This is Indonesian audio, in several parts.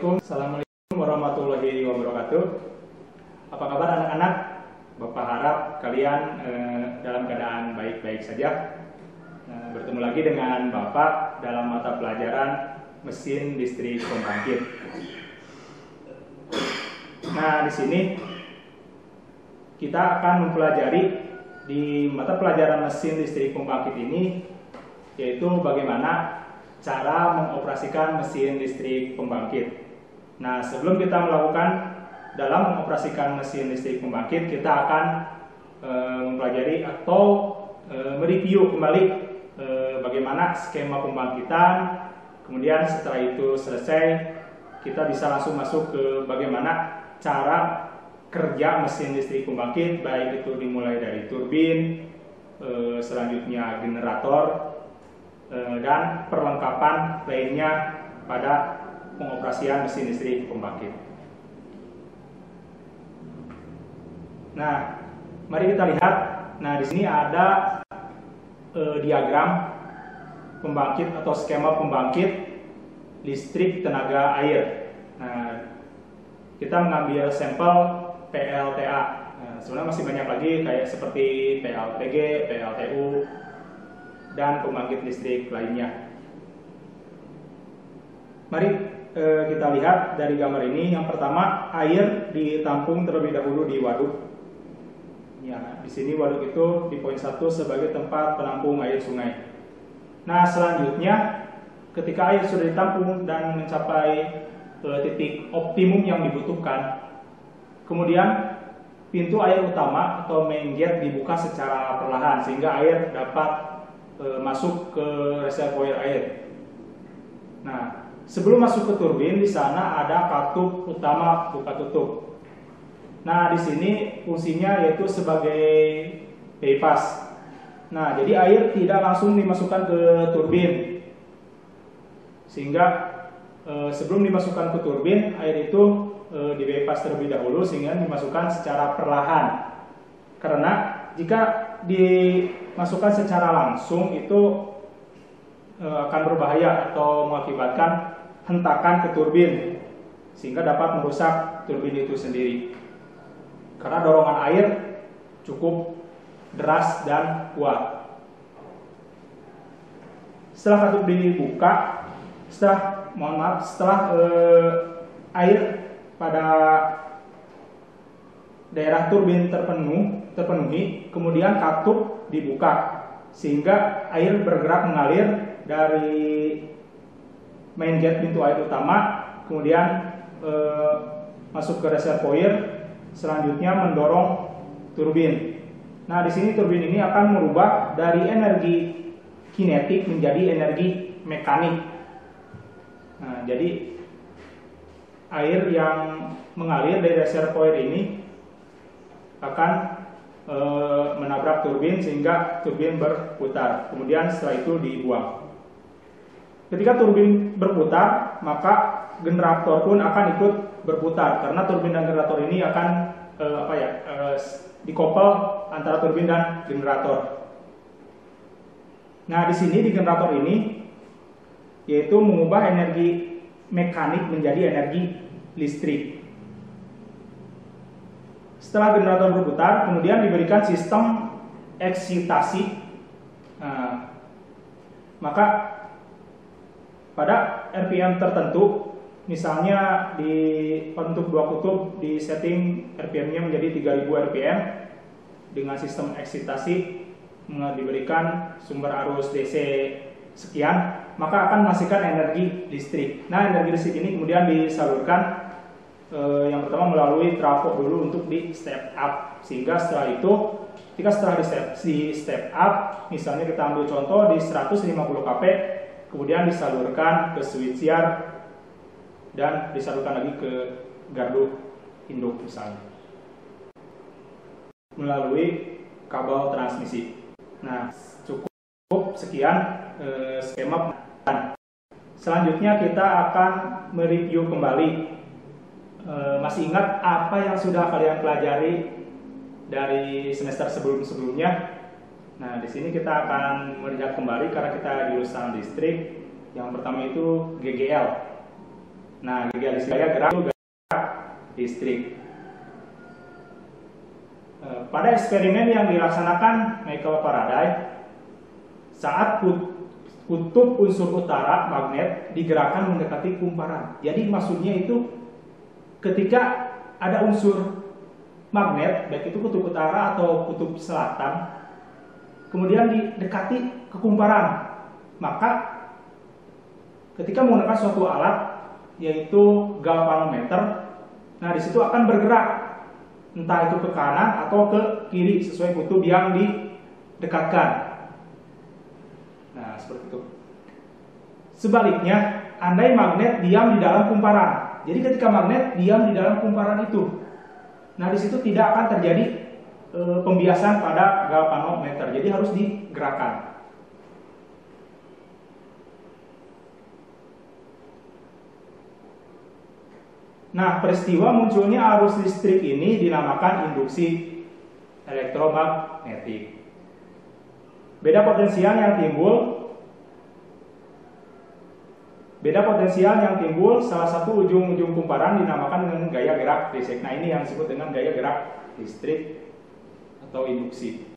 Assalamualaikum warahmatullahi wabarakatuh. Apa kabar anak-anak? Bapak harap kalian dalam keadaan baik-baik saja. Bertemu lagi dengan Bapak dalam mata pelajaran mesin listrik pembangkit. Nah, di sini kita akan mempelajari di mata pelajaran mesin listrik pembangkit ini, yaitu bagaimana cara mengoperasikan mesin listrik pembangkit. Nah, sebelum kita melakukan dalam mengoperasikan mesin listrik pembangkit, kita akan mempelajari atau mereview kembali bagaimana skema pembangkitan. Kemudian setelah itu selesai, kita bisa langsung masuk ke bagaimana cara kerja mesin listrik pembangkit, baik itu dimulai dari turbin, selanjutnya generator, dan perlengkapan lainnya pada pengoperasian mesin listrik pembangkit. Nah, mari kita lihat. Nah, di sini ada diagram pembangkit atau skema pembangkit listrik tenaga air. Nah, kita mengambil sampel PLTA. Nah, sebenarnya masih banyak lagi kayak seperti PLTG, PLTU, dan pembangkit listrik lainnya. Mari kita lihat dari gambar ini. Yang pertama, air ditampung terlebih dahulu di waduk. Ya, di sini waduk itu di poin 1 sebagai tempat penampung air sungai. Nah, selanjutnya ketika air sudah ditampung dan mencapai titik optimum yang dibutuhkan, kemudian pintu air utama atau main gate dibuka secara perlahan sehingga air dapat masuk ke reservoir air. Nah, sebelum masuk ke turbin, di sana ada katup utama buka tutup. Nah, di sini fungsinya yaitu sebagai bypass. Nah, jadi air tidak langsung dimasukkan ke turbin, sehingga sebelum dimasukkan ke turbin, air itu di bypass terlebih dahulu sehingga dimasukkan secara perlahan. Karena jika dimasukkan secara langsung itu akan berbahaya atau mengakibatkan hentakan ke turbin sehingga dapat merusak turbin itu sendiri. Karena dorongan air cukup deras dan kuat. Setelah katup dibuka, setelah air pada daerah turbin terpenuhi, kemudian katup dibuka sehingga air bergerak mengalir dari main gate pintu air utama, kemudian masuk ke reservoir, selanjutnya mendorong turbin. Nah, di sini turbin ini akan merubah dari energi kinetik menjadi energi mekanik. Nah, jadi air yang mengalir dari reservoir ini akan menabrak turbin sehingga turbin berputar. Kemudian setelah itu dibuang. Ketika turbin berputar, maka generator pun akan ikut berputar karena turbin dan generator ini akan dikoppel antara turbin dan generator. Nah, di sini di generator ini yaitu mengubah energi mekanik menjadi energi listrik. Setelah generator berputar, kemudian diberikan sistem eksitasi. Nah, maka pada RPM tertentu, misalnya untuk 2 kutub di setting RPM-nya menjadi 3000 RPM dengan sistem eksitasi diberikan sumber arus DC sekian, maka akan menghasilkan energi listrik. Nah, energi listrik ini kemudian disalurkan yang pertama melalui trafo dulu untuk di step up, sehingga setelah itu setelah di step up, misalnya kita ambil contoh di 150 kP, kemudian disalurkan ke switchyard dan disalurkan lagi ke gardu induk misalnya melalui kabel transmisi. Nah, cukup sekian skema. Selanjutnya kita akan mereview kembali. Masih ingat apa yang sudah kalian pelajari dari semester sebelum-sebelumnya? Nah, di sini kita akan melihat kembali karena kita jurusan listrik. Yang pertama itu GGL. Nah, gaya gerak itu gerak listrik. Pada eksperimen yang dilaksanakan Michael Faraday, saat kutub unsur utara magnet digerakkan mendekati kumparan. Jadi maksudnya itu ketika ada unsur magnet, baik itu kutub utara atau kutub selatan, kemudian didekati ke kumparan, maka ketika menggunakan suatu alat yaitu galvanometer, nah disitu akan bergerak entah itu ke kanan atau ke kiri sesuai kutub yang didekatkan. Nah, seperti itu. Sebaliknya, andai magnet diam di dalam kumparan. Jadi ketika magnet diam di dalam kumparan itu, nah di situ tidak akan terjadi pembiasan pada galvanometer. Jadi harus digerakkan. Nah, peristiwa munculnya arus listrik ini dinamakan induksi elektromagnetik. Beda potensial yang timbul, salah satu ujung-ujung kumparan dinamakan dengan gaya gerak listrik. Nah, ini yang disebut dengan gaya gerak listrik atau induksi.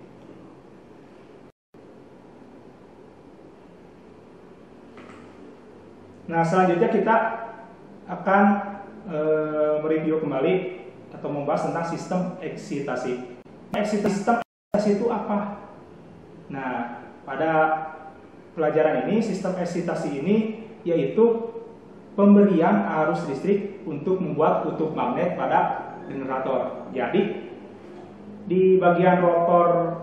Nah, selanjutnya kita akan mereview kembali atau membahas tentang sistem eksitasi. Sistem eksitasi itu apa? Nah, pada pelajaran ini, sistem eksitasi ini yaitu pemberian arus listrik untuk membuat kutub magnet pada generator. Jadi, di bagian rotor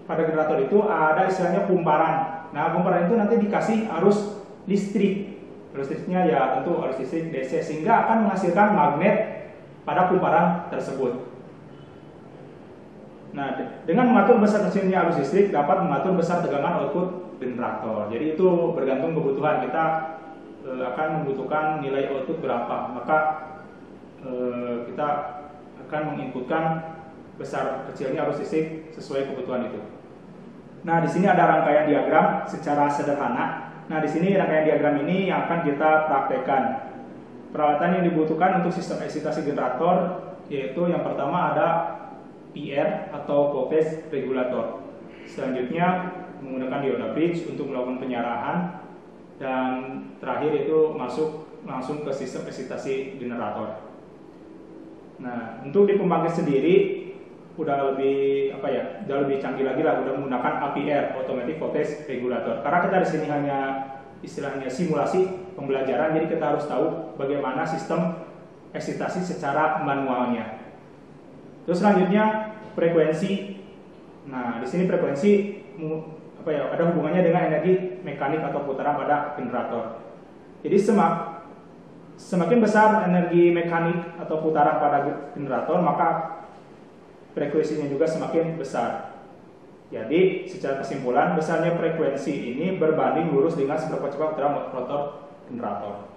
pada generator itu ada istilahnya kumparan. Nah, kumparan itu nanti dikasih arus listrik. Arus listriknya ya tentu arus listrik DC, sehingga akan menghasilkan magnet pada kumparan tersebut. Nah, dengan mengatur besar kecilnya arus listrik dapat mengatur besar tegangan output generator. Jadi itu bergantung kebutuhan kita akan membutuhkan nilai output berapa, maka kita akan menginputkan besar kecilnya arus listrik sesuai kebutuhan itu. Nah, di sini ada rangkaian diagram secara sederhana. Nah, di sini rangkaian diagram ini yang akan kita praktekkan. Peralatan yang dibutuhkan untuk sistem eksitasi generator yaitu yang pertama ada PR atau voltage regulator. Selanjutnya menggunakan dioda bridge untuk melakukan penyarahan, dan terakhir itu masuk langsung ke sistem eksitasi generator. Nah, untuk di pembangkit sendiri udah lebih canggih lagi lah, udah menggunakan APR, automatic voltage regulator. Karena kita di sini hanya istilahnya simulasi pembelajaran, jadi kita harus tahu bagaimana sistem eksitasi secara manualnya. Terus selanjutnya frekuensi. Nah, di sini frekuensi ada hubungannya dengan energi mekanik atau putaran pada generator. Jadi semakin besar energi mekanik atau putaran pada generator, maka frekuensinya juga semakin besar. Jadi secara kesimpulan, besarnya frekuensi ini berbanding lurus dengan seberapa cepat putaran rotor generator.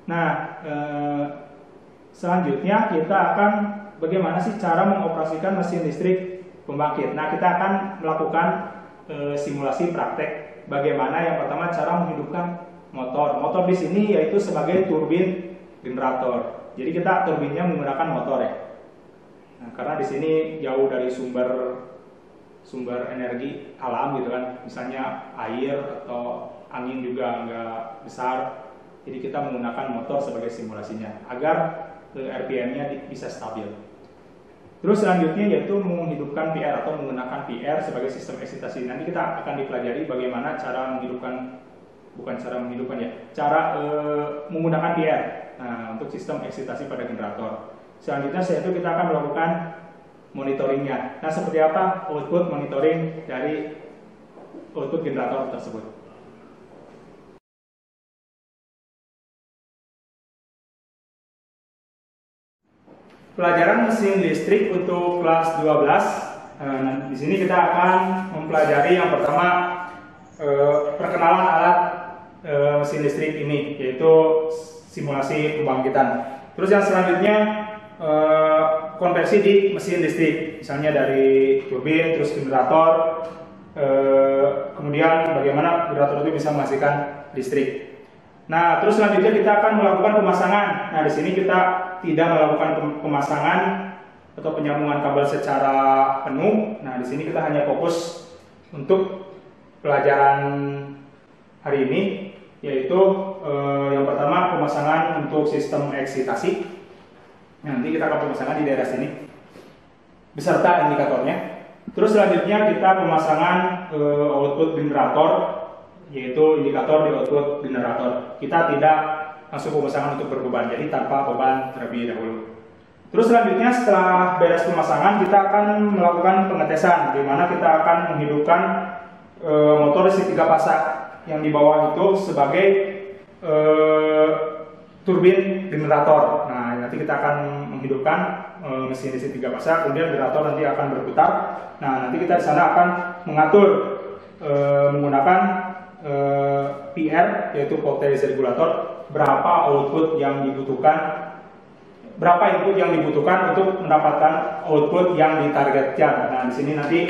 Nah, selanjutnya kita akan bagaimana sih cara mengoperasikan mesin listrik pembangkit. Nah, kita akan melakukan simulasi praktek bagaimana yang pertama cara menghidupkan motor. Motor di sini yaitu sebagai turbin generator. Jadi kita turbinnya menggunakan motor ya. Nah, karena di sini jauh dari sumber energi alam gitu kan, misalnya air atau angin juga nggak besar. Jadi kita menggunakan motor sebagai simulasinya agar RPM-nya bisa stabil. Terus selanjutnya yaitu menghidupkan PR atau menggunakan PR sebagai sistem eksitasi. Nanti kita akan dipelajari bagaimana cara menggunakan PR. Nah, untuk sistem eksitasi pada generator. Selanjutnya yaitu kita akan melakukan monitoringnya. Nah, seperti apa output monitoring dari output generator tersebut. Pelajaran mesin listrik untuk kelas 12. Di sini kita akan mempelajari yang pertama perkenalan alat mesin listrik ini, yaitu simulasi pembangkitan. Terus yang selanjutnya konversi di mesin listrik, misalnya dari turbin, terus generator, kemudian bagaimana generator itu bisa menghasilkan listrik. Nah, terus selanjutnya kita akan melakukan pemasangan. Nah, di sini kita tidak melakukan pemasangan atau penyambungan kabel secara penuh. Nah, di sini kita hanya fokus untuk pelajaran hari ini, yaitu yang pertama pemasangan untuk sistem eksitasi. Nanti kita akan pemasangan di daerah sini beserta indikatornya. Terus selanjutnya kita pemasangan output generator, yaitu indikator di output generator. Kita tidak langsung pemasangan untuk berbeban, jadi tanpa beban terlebih dahulu. Terus selanjutnya setelah beres pemasangan kita akan melakukan pengetesan, di mana kita akan menghidupkan motor listrik 3 pasang yang di bawah itu sebagai turbin generator. Nah, nanti kita akan menghidupkan mesin listrik 3 pasang, kemudian generator nanti akan berputar. Nah, nanti kita di sana akan mengatur menggunakan PR, yaitu voltage regulator, berapa output yang dibutuhkan, berapa input yang dibutuhkan untuk mendapatkan output yang ditargetkan. Nah, di sini nanti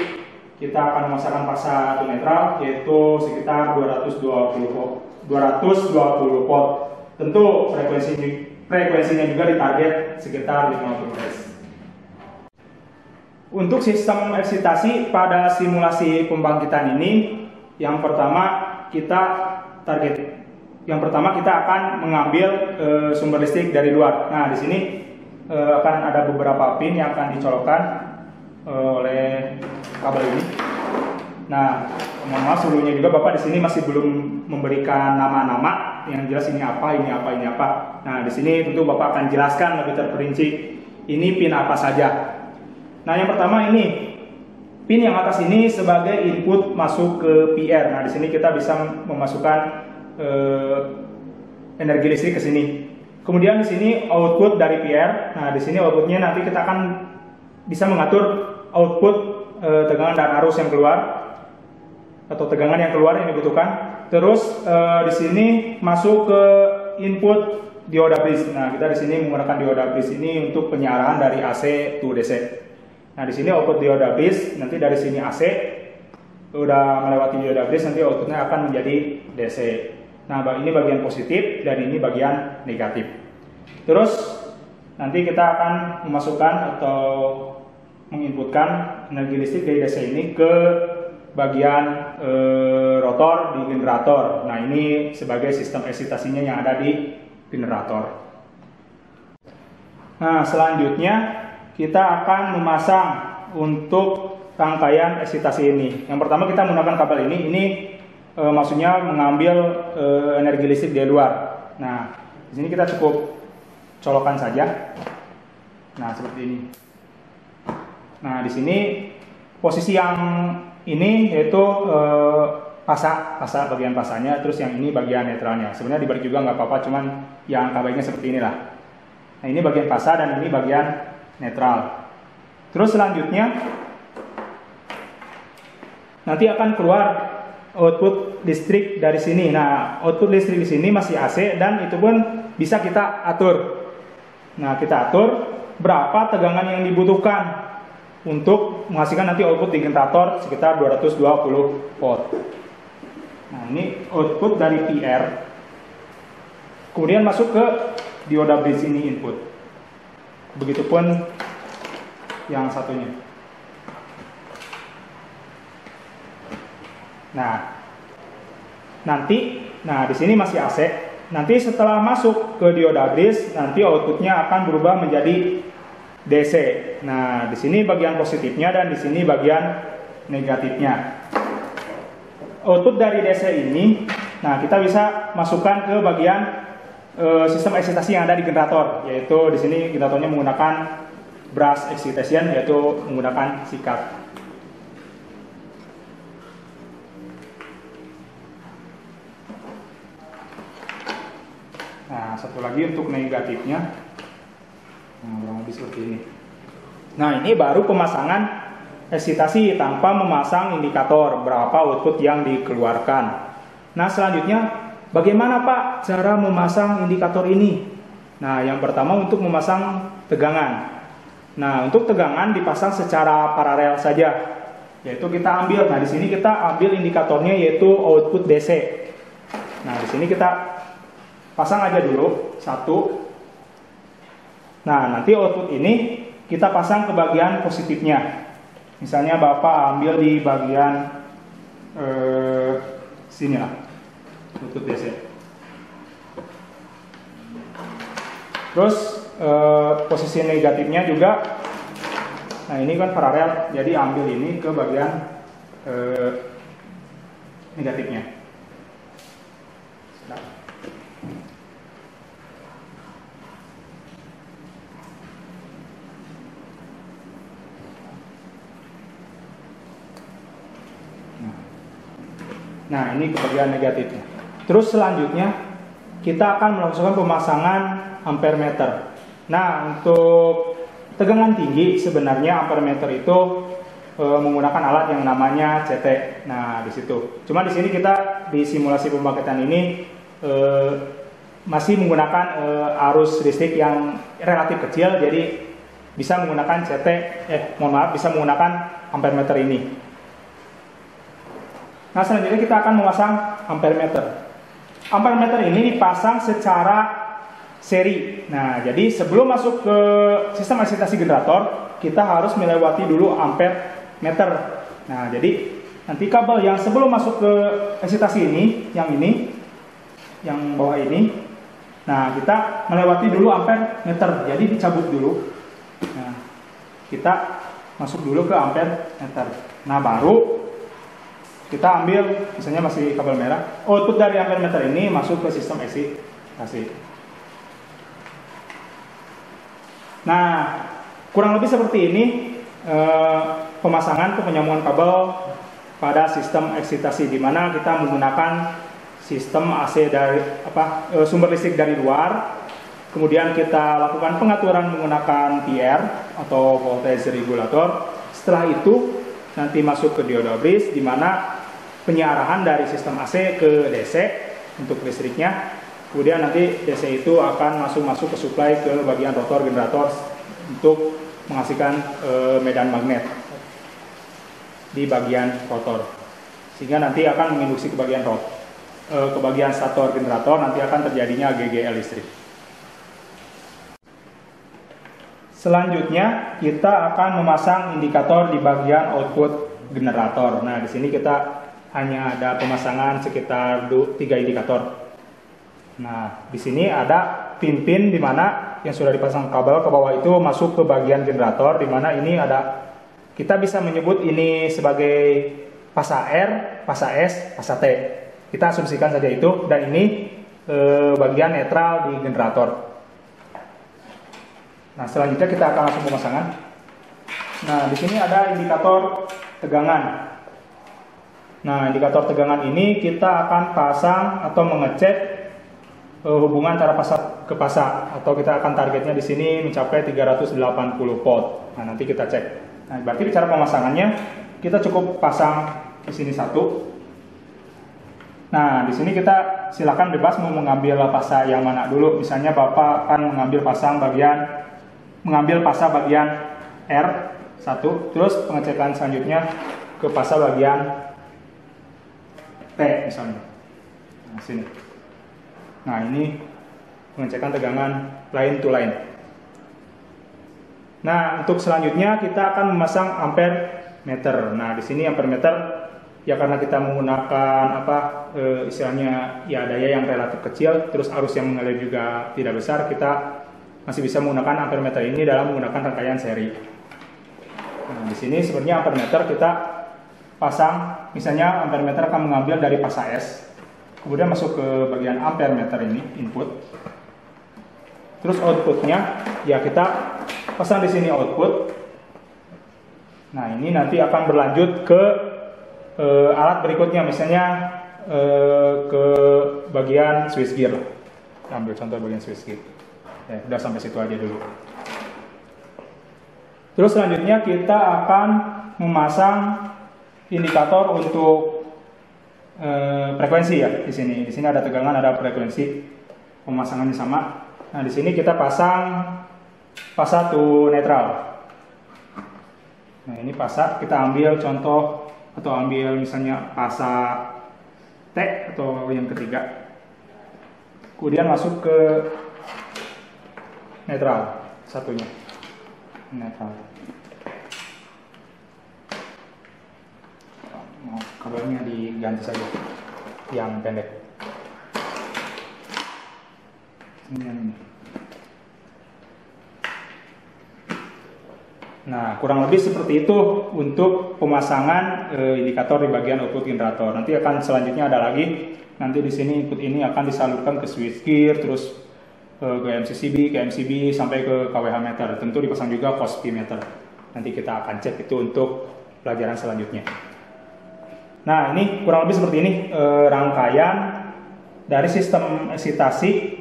kita akan memasangkan paksa netral, yaitu sekitar 220 volt. Tentu frekuensinya juga ditarget sekitar 50 Hz. Untuk sistem eksitasi pada simulasi pembangkitan ini, yang pertama kita akan mengambil sumber listrik dari luar. Nah, di sini akan ada beberapa pin yang akan dicolokkan oleh kabel ini. Nah, mohon maaf sebelumnya juga Bapak di sini masih belum memberikan nama-nama yang jelas ini apa, ini apa, ini apa. Nah, di sini tentu Bapak akan jelaskan lebih terperinci ini pin apa saja. Nah, yang pertama ini pin yang atas ini sebagai input masuk ke PR. Nah, di sini kita bisa memasukkan energi listrik ke sini. Kemudian di sini output dari PR. Nah, di sini outputnya nanti kita akan bisa mengatur output tegangan dan arus yang keluar atau tegangan yang keluar yang dibutuhkan. Terus di sini masuk ke input dioda bridge. Nah, kita di sini menggunakan dioda bridge ini untuk penyarahan dari AC to DC. Nah, di sini output dioda bridge, nanti dari sini AC udah melewati dioda bridge, nanti outputnya akan menjadi DC. Nah, ini bagian positif dan ini bagian negatif. Terus nanti kita akan memasukkan atau menginputkan energi listrik dari DC ini ke bagian rotor di generator. Nah, ini sebagai sistem eksitasinya yang ada di generator. Nah, selanjutnya kita akan memasang untuk rangkaian eksitasi ini. Yang pertama kita menggunakan kabel ini maksudnya mengambil energi listrik dari luar. Nah, di sini kita cukup colokan saja. Nah, seperti ini. Nah, di sini posisi yang ini yaitu pasa bagian pasanya, terus yang ini bagian netralnya. Sebenarnya dibalik juga nggak apa-apa, cuman yang kabelnya seperti inilah. Nah, ini bagian pasa dan ini bagian netral. Terus selanjutnya nanti akan keluar output listrik dari sini. Nah, output listrik di sini masih AC dan itu pun bisa kita atur. Nah, kita atur berapa tegangan yang dibutuhkan untuk menghasilkan nanti output di generator sekitar 220 volt. Nah, ini output dari PR. Kemudian masuk ke dioda bridge ini input. Begitupun yang satunya. Nah, di sini masih AC. Nanti setelah masuk ke dioda bridge, nanti outputnya akan berubah menjadi DC. Nah, di sini bagian positifnya dan di sini bagian negatifnya. Output dari DC ini, nah kita bisa masukkan ke bagian sistem eksitasi yang ada di generator, yaitu di sini generatornya menggunakan brush excitation, yaitu menggunakan sikat. Nah, satu lagi untuk negatifnya, kurang lebih seperti ini. Nah, ini baru pemasangan eksitasi tanpa memasang indikator berapa output yang dikeluarkan. Nah, selanjutnya bagaimana Pak cara memasang indikator ini? Nah, yang pertama untuk memasang tegangan. Nah, untuk tegangan dipasang secara paralel saja, yaitu kita ambil. Nah, di sini kita ambil indikatornya yaitu output DC. Nah, di sini kita pasang aja dulu satu. Nah, nanti output ini kita pasang ke bagian positifnya. Misalnya Bapak ambil di bagian sini lah, output DC. Terus posisi negatifnya juga, nah ini kan paralel, jadi ambil ini ke bagian negatifnya. Nah, ini ke bagian negatifnya. Terus selanjutnya kita akan melakukan pemasangan ampere meter. Nah, untuk tegangan tinggi sebenarnya ampere meter itu menggunakan alat yang namanya CT. Nah, di situ. Cuma di sini kita di simulasi pembangkitan ini masih menggunakan arus listrik yang relatif kecil, jadi bisa menggunakan CT. Bisa menggunakan ampere meter ini. Nah, selanjutnya kita akan memasang ampere meter. Ampere meter ini dipasang secara seri. Nah, jadi sebelum masuk ke sistem eksitasi generator, kita harus melewati dulu ampere meter. Nah, jadi nanti kabel yang sebelum masuk ke eksitasi ini, yang bawah ini, nah kita melewati dulu ampere meter. Jadi dicabut dulu. Nah, kita masuk dulu ke ampere meter. Nah, baru kita ambil, misalnya masih kabel merah, output dari ampere meter ini masuk ke sistem eksitasi. Nah, kurang lebih seperti ini pemasangan atau penyambungan kabel pada sistem eksitasi, di mana kita menggunakan sistem AC dari sumber listrik dari luar. Kemudian kita lakukan pengaturan menggunakan PR atau voltage regulator. Setelah itu nanti masuk ke dioda bridge, di mana penyarahan dari sistem AC ke DC untuk listriknya. Kemudian nanti DC itu akan masuk ke supply ke bagian rotor generator untuk menghasilkan medan magnet di bagian rotor, sehingga nanti akan menginduksi ke bagian stator generator, nanti akan terjadinya GGL listrik. Selanjutnya kita akan memasang indikator di bagian output generator. Nah, di sini kita hanya ada pemasangan sekitar 3 indikator. Nah, di sini ada pin-pin di mana yang sudah dipasang kabel ke bawah itu masuk ke bagian generator, di mana ini ada, kita bisa menyebut ini sebagai pasa R, pasa S, pasa T. Kita asumsikan saja itu, dan ini bagian netral di generator. Nah, selanjutnya kita akan langsung pemasangan. Nah, di sini ada indikator tegangan. Nah, indikator tegangan ini kita akan pasang atau mengecek hubungan antara pasa ke pasa, atau kita akan targetnya di sini mencapai 380 volt. Nah, nanti kita cek. Nah, berarti cara pemasangannya kita cukup pasang di sini satu. Nah, di sini kita silakan bebas mau mengambil pasa yang mana dulu. Misalnya Bapak akan mengambil pasa bagian R1, terus pengecekan selanjutnya ke pasa bagian T misalnya. Nah, sini. Nah, ini pengecekan tegangan line to line. Nah, untuk selanjutnya kita akan memasang ampere meter. Nah, di sini ampere meter ya karena kita menggunakan istilahnya ya daya yang relatif kecil, terus arus yang mengalir juga tidak besar, kita masih bisa menggunakan ampere meter ini dalam menggunakan rangkaian seri. Nah, di sini sebenarnya ampere meter kita pasang, misalnya ampere meter akan mengambil dari pasa S, kemudian masuk ke bagian ampere meter ini, input. Terus outputnya ya kita pasang di sini output. Nah, ini nanti akan berlanjut ke alat berikutnya, misalnya ke bagian switch gear. Ambil contoh bagian switch gear. Ya, udah sampai situ aja dulu. Terus selanjutnya kita akan memasang indikator untuk frekuensi ya di sini. Di sini ada tegangan, ada frekuensi. Pemasangannya sama. Nah, di sini kita pasang pasa to netral. Nah, ini pasa, kita ambil contoh atau ambil misalnya pasa T atau yang ketiga. kemudian masuk ke netral satunya, netral. Kabelnya diganti saja yang pendek. Ini. Nah, kurang lebih seperti itu untuk pemasangan indikator di bagian output generator. Nanti akan selanjutnya ada lagi. Nanti di sini input ini akan disalurkan ke switchgear, terus ke MCCB, ke MCB sampai ke KWH meter. Tentu dipasang juga COSP meter. Nanti kita akan cek itu untuk pelajaran selanjutnya. Nah, ini kurang lebih seperti ini rangkaian dari sistem eksitasi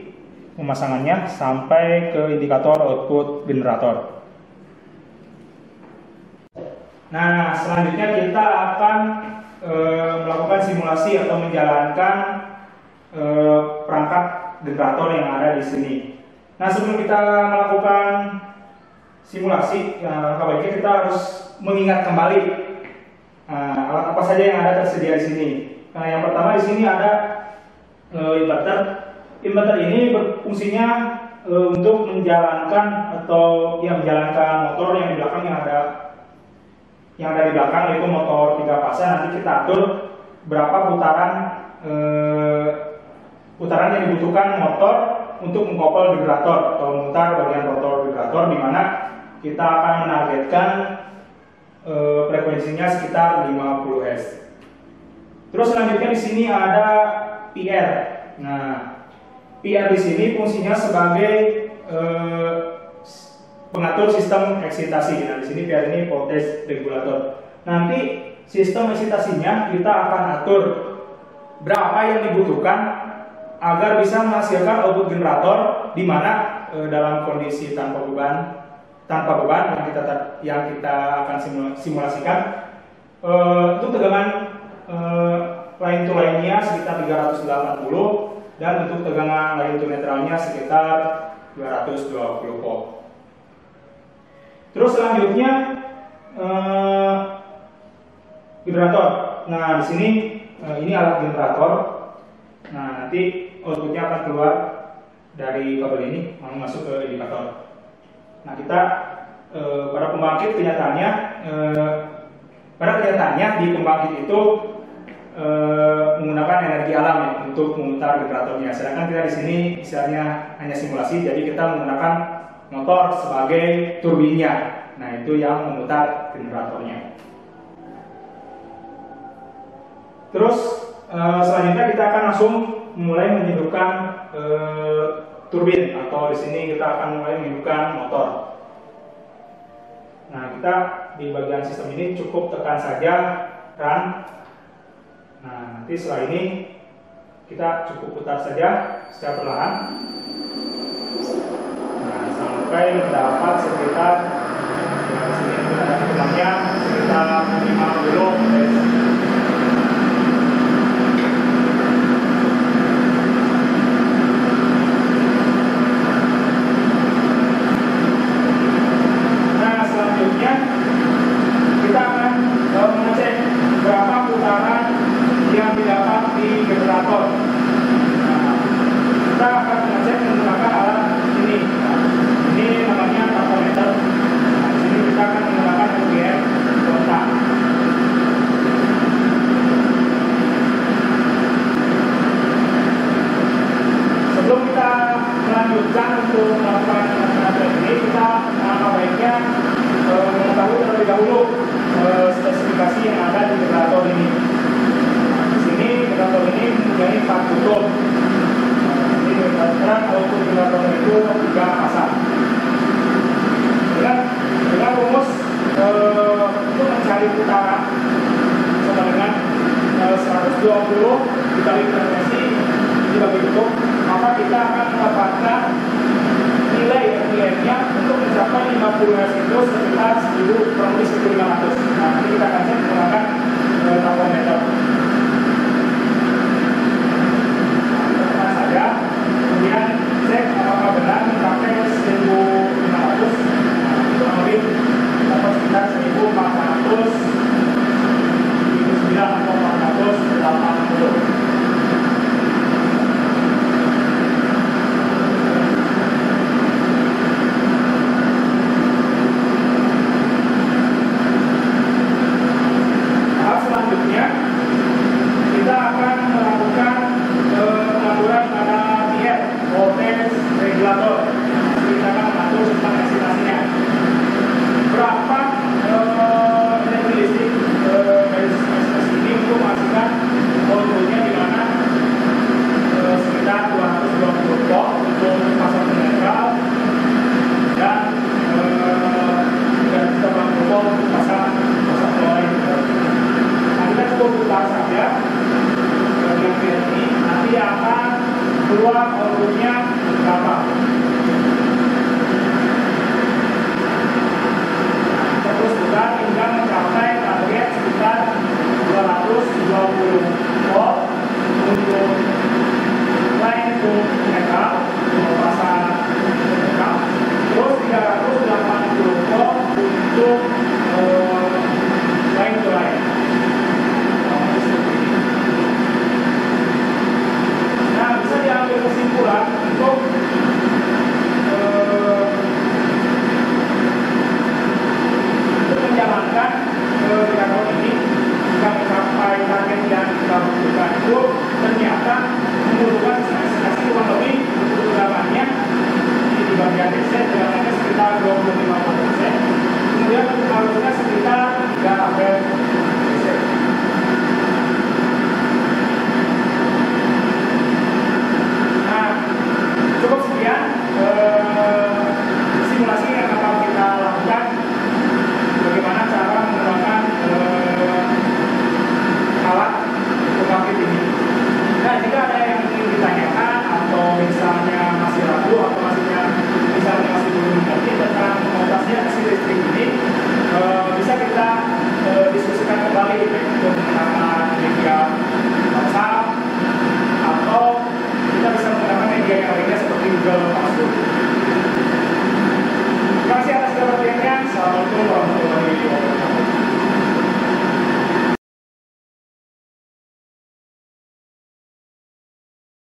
pemasangannya sampai ke indikator output generator. Nah, selanjutnya kita akan melakukan simulasi atau menjalankan perangkat generator yang ada di sini. Nah, sebelum kita melakukan simulasi, baiknya kita harus mengingat kembali alat apa saja yang ada tersedia di sini. Nah, yang pertama di sini ada inverter. Inverter ini berfungsinya untuk menjalankan atau menjalankan motor yang di belakang yang ada di belakang, yaitu motor 3 fase. Nanti kita atur berapa putaran yang dibutuhkan motor untuk mengkopel generator atau memutar bagian rotor generator, di mana kita akan menargetkan frekuensinya sekitar 50 Hz. Terus selanjutnya di sini ada PR. Nah, PR di sini fungsinya sebagai pengatur sistem eksitasi. Nah, di sini PR ini voltage regulator. Nanti sistem eksitasinya kita akan atur berapa yang dibutuhkan agar bisa menghasilkan output generator, di mana dalam kondisi tanpa beban yang kita akan simulasikan untuk tegangan line to line-nya sekitar 380 dan untuk tegangan line to netralnya sekitar 220 volt. Terus selanjutnya generator. Nah, di sini ini alat generator. Nah, nanti outputnya akan keluar dari kabel ini masuk ke indikator. Nah, kita pada pembangkit kenyataannya di pembangkit itu menggunakan energi alam ya, untuk memutar generatornya. Sedangkan kita di sini misalnya hanya simulasi, jadi kita menggunakan motor sebagai turbinnya. Nah, itu yang memutar generatornya. Terus selanjutnya kita akan langsung mulai menghidupkan turbin, atau di sini kita akan mulai menghidupkan motor. Nah, kita di bagian sistem ini cukup tekan saja run. Nah, nanti setelah ini kita cukup putar saja secara perlahan. Nah, sampai mendapat sekitar di sini ada hitungannya sekitar 50 Hz. Kita akan mengecek berapa putaran yang didapat di generator. Nah, kita akan mengecek menggunakan alat ini. Ini namanya tachometer. Nah, di sini kita akan menggunakan RPM kontak. Sebelum kita melanjutkan untuk melakukan generator ini, kita baiknya mengetahui terlebih dahulu spesifikasi yang ada di generator ini. Di sini generator ini mempunyai 4 kutub. Jadi berdasarkan output generator itu 3 pasang. Dengan rumus untuk mencari putaran sama dengan 120